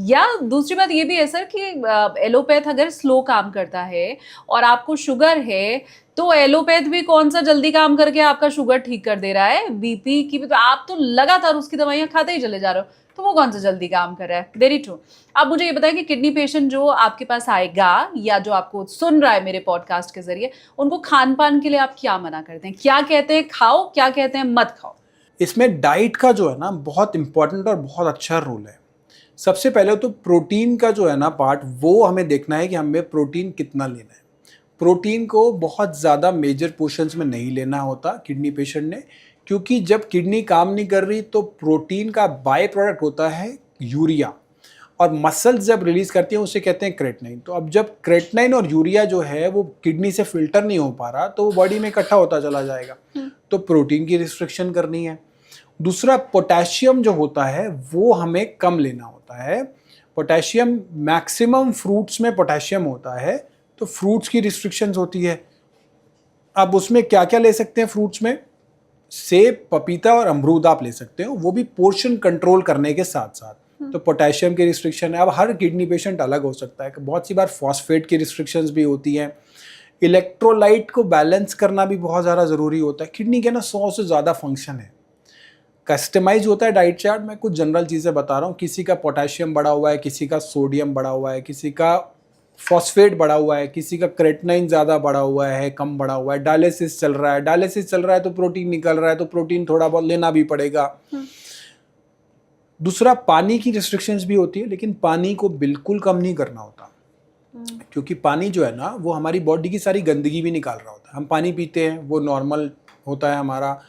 या दूसरी बात ये भी है सर कि एलोपैथ अगर स्लो काम करता है और आपको शुगर है, तो एलोपैथ भी कौन सा जल्दी काम करके आपका शुगर ठीक कर दे रहा है, बीपी की भी तो आप तो लगातार उसकी दवाइयां खाते ही चले जा रहे हो, तो वो कौन सा जल्दी काम कर रहा है। Very true. आप मुझे ये बताएं कि किडनी पेशेंट जो आपके पास आएगा या जो आपको सुन रहा है मेरे पॉडकास्ट के जरिए, उनको खान पान के लिए आप क्या मना करते हैं, क्या कहते हैं खाओ, क्या कहते हैं मत खाओ? इसमें डाइट का जो है ना बहुत इंपॉर्टेंट और बहुत अच्छा रोल है। सबसे पहले तो प्रोटीन का जो है ना पार्ट, वो हमें देखना है कि हमें प्रोटीन कितना लेना है। प्रोटीन को बहुत ज़्यादा मेजर पोर्शंस में नहीं लेना होता किडनी पेशेंट ने, क्योंकि जब किडनी काम नहीं कर रही तो प्रोटीन का बाय प्रोडक्ट होता है यूरिया, और मसल्स जब रिलीज करती हैं उसे कहते हैं क्रेटनाइन। तो अब जब क्रेटनाइन और यूरिया जो है वो किडनी से फिल्टर नहीं हो पा रहा तो वो बॉडी में इकट्ठा होता चला जाएगा, तो प्रोटीन की रिस्ट्रिक्शन करनी है। दूसरा, पोटेशियम जो होता है वो हमें कम लेना होता है। पोटेशियम मैक्सिमम फ्रूट्स में पोटेशियम होता है, तो फ्रूट्स की रिस्ट्रिक्शंस होती है। अब उसमें क्या क्या ले सकते हैं फ्रूट्स में? सेब, पपीता और अमरूद आप ले सकते हो, वो भी पोर्शन कंट्रोल करने के साथ साथ। तो पोटेशियम की रिस्ट्रिक्शन है। अब हर किडनी पेशेंट अलग हो सकता है, बहुत सी बार फॉस्फेट की रिस्ट्रिक्शंस भी होती हैं। इलेक्ट्रोलाइट को बैलेंस करना भी बहुत ज़्यादा ज़रूरी होता है। किडनी के ना 100 से ज़्यादा फंक्शन है, कस्टमाइज होता है डाइट चार्ट। मैं कुछ जनरल चीज़ें बता रहा हूँ। किसी का पोटेशियम बढ़ा हुआ है, किसी का सोडियम बढ़ा हुआ है, किसी का फॉस्फेट बढ़ा हुआ है, किसी का क्रेटनाइन ज़्यादा बढ़ा हुआ है, कम बढ़ा हुआ है, डायलिसिस चल रहा है। डायलिसिस चल रहा है तो प्रोटीन निकल रहा है, तो प्रोटीन थोड़ा बहुत लेना भी पड़ेगा। दूसरा, पानी की रिस्ट्रिक्शंस भी होती है, लेकिन पानी को बिल्कुल कम नहीं करना होता, क्योंकि पानी जो है ना वो हमारी बॉडी की सारी गंदगी भी निकाल रहा होता है। हम पानी पीते हैं, वो नॉर्मल होता है हमारा,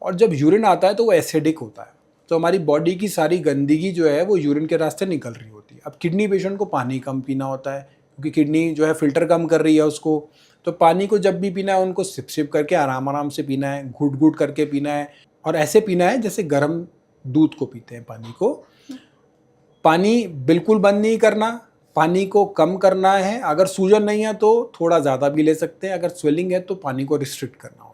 और जब यूरिन आता है तो वो एसिडिक होता है, तो हमारी बॉडी की सारी गंदगी जो है वो यूरिन के रास्ते निकल रही होती है। अब किडनी पेशेंट को पानी कम पीना होता है, क्योंकि किडनी जो है फिल्टर कम कर रही है उसको। तो पानी को जब भी पीना है उनको सिप सिप करके आराम आराम से पीना है, घूट घूट करके पीना है, और ऐसे पीना है जैसे गर्म दूध को पीते हैं पानी को। पानी बिल्कुल बंद नहीं करना, पानी को कम करना है। अगर सूजन नहीं है तो थोड़ा ज़्यादा भी ले सकते हैं, अगर स्वेलिंग है तो पानी को रिस्ट्रिक्ट करना होता है।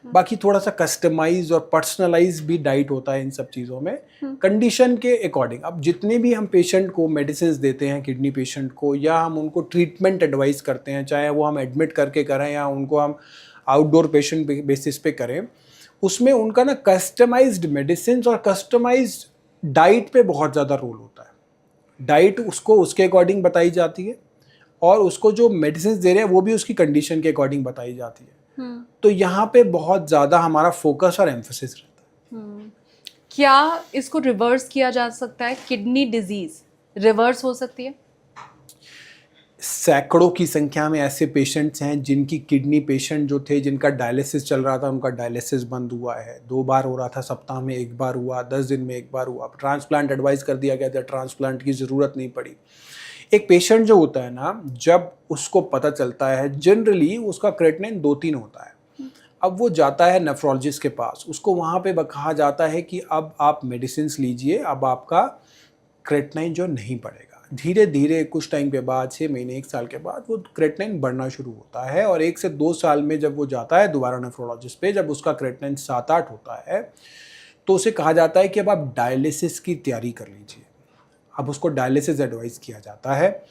बाकी थोड़ा सा कस्टमाइज और पर्सनलाइज भी डाइट होता है इन सब चीज़ों में, कंडीशन के अकॉर्डिंग। अब जितने भी हम पेशेंट को मेडिसिन देते हैं किडनी पेशेंट को, या हम उनको ट्रीटमेंट एडवाइस करते हैं, चाहे वो हम एडमिट करके करें या उनको हम आउटडोर पेशेंट बेसिस पे करें, उसमें उनका ना कस्टमाइज्ड मेडिसिन और कस्टमाइज्ड डाइट पे बहुत ज़्यादा रोल होता है। डाइट उसको उसके अकॉर्डिंग बताई जाती है, और उसको जो मेडिसिन दे रहे हैं वो भी उसकी कंडीशन के अकॉर्डिंग बताई जाती है। तो यहाँ पे बहुत ज़्यादा हमारा फोकस और एम्फोसिस रहता है। क्या इसको रिवर्स किया जा सकता है? किडनी डिजीज रिवर्स हो सकती है? सैकड़ों की संख्या में ऐसे पेशेंट्स हैं जिनकी किडनी पेशेंट जो थे, जिनका डायलिसिस चल रहा था, उनका डायलिसिस बंद हुआ है। 2 बार हो रहा था, सप्ताह में 1 बार हुआ, 10 दिन में 1 बार हुआ। ट्रांसप्लांट एडवाइस कर दिया गया था, ट्रांसप्लांट की ज़रूरत नहीं पड़ी। एक पेशेंट जो होता है ना, जब उसको पता चलता है, जनरली उसका क्रेटनाइन 2-3 होता है। अब वो जाता है नेफ्रोलॉजिस्ट के पास, उसको वहाँ पे कहा जाता है कि अब आप मेडिसिन लीजिए, अब आपका क्रेटनाइन जो नहीं बढ़ेगा। धीरे धीरे कुछ टाइम के बाद, 6 महीने 1 साल के बाद, वो क्रेटनाइन बढ़ना शुरू होता है, और 1 से 2 साल में जब वो जाता है दोबारा नेफ्रोलॉजिस्ट पे, जब उसका क्रेटनाइन 7-8 होता है, तो उसे कहा जाता है कि अब आप डायलिसिस की तैयारी कर लीजिए। अब उसको डायलिसिस एडवाइस किया जाता है।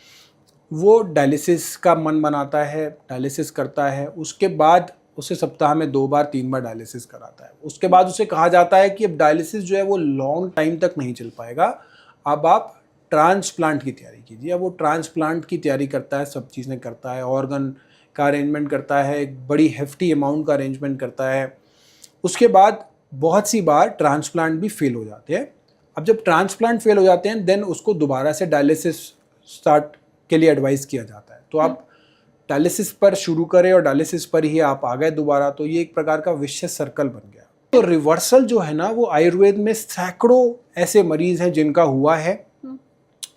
वो डायलिसिस का मन बनाता है, डायलिसिस करता है। उसके बाद उसे सप्ताह में 2 बार 3 बार डायलिसिस कराता है। उसके बाद उसे कहा जाता है कि अब डायलिसिस जो है वो लॉन्ग टाइम तक नहीं चल पाएगा, अब आप ट्रांसप्लांट की तैयारी कीजिए। अब वो ट्रांसप्लांट की तैयारी करता है, सब चीज़ें करता है, ऑर्गन का अरेंजमेंट करता है, एक बड़ी हेफ्टी अमाउंट का अरेंजमेंट करता है। उसके बाद बहुत सी बार ट्रांसप्लांट भी फेल हो जाते हैं। अब जब ट्रांसप्लांट फेल हो जाते हैं, देन उसको दोबारा से डायलिसिस स्टार्ट के लिए एडवाइस किया जाता है। तो आप डायलिसिस पर शुरू करें और डायलिसिस पर ही आप आ गए दोबारा, तो ये एक प्रकार का विशेष सर्कल बन गया। तो रिवर्सल जो है ना, वो आयुर्वेद में सैकड़ों ऐसे मरीज हैं जिनका हुआ है,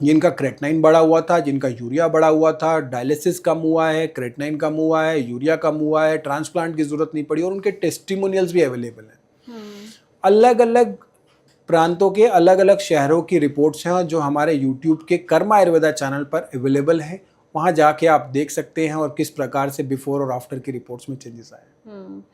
जिनका क्रेटनाइन बढ़ा हुआ था, जिनका यूरिया बढ़ा हुआ था, डायलिसिस कम हुआ है, क्रेटनाइन कम हुआ है, यूरिया कम हुआ है, ट्रांसप्लांट की जरूरत नहीं पड़ी, और उनके टेस्टिमोनियल्स भी अवेलेबल हैं। अलग अलग प्रांतों के अलग अलग शहरों की रिपोर्ट्स हैं जो हमारे यूट्यूब के कर्म आयुर्वेदा चैनल पर अवेलेबल है। वहाँ जाके आप देख सकते हैं और किस प्रकार से बिफोर और आफ्टर की रिपोर्ट्स में चेंजेस आए।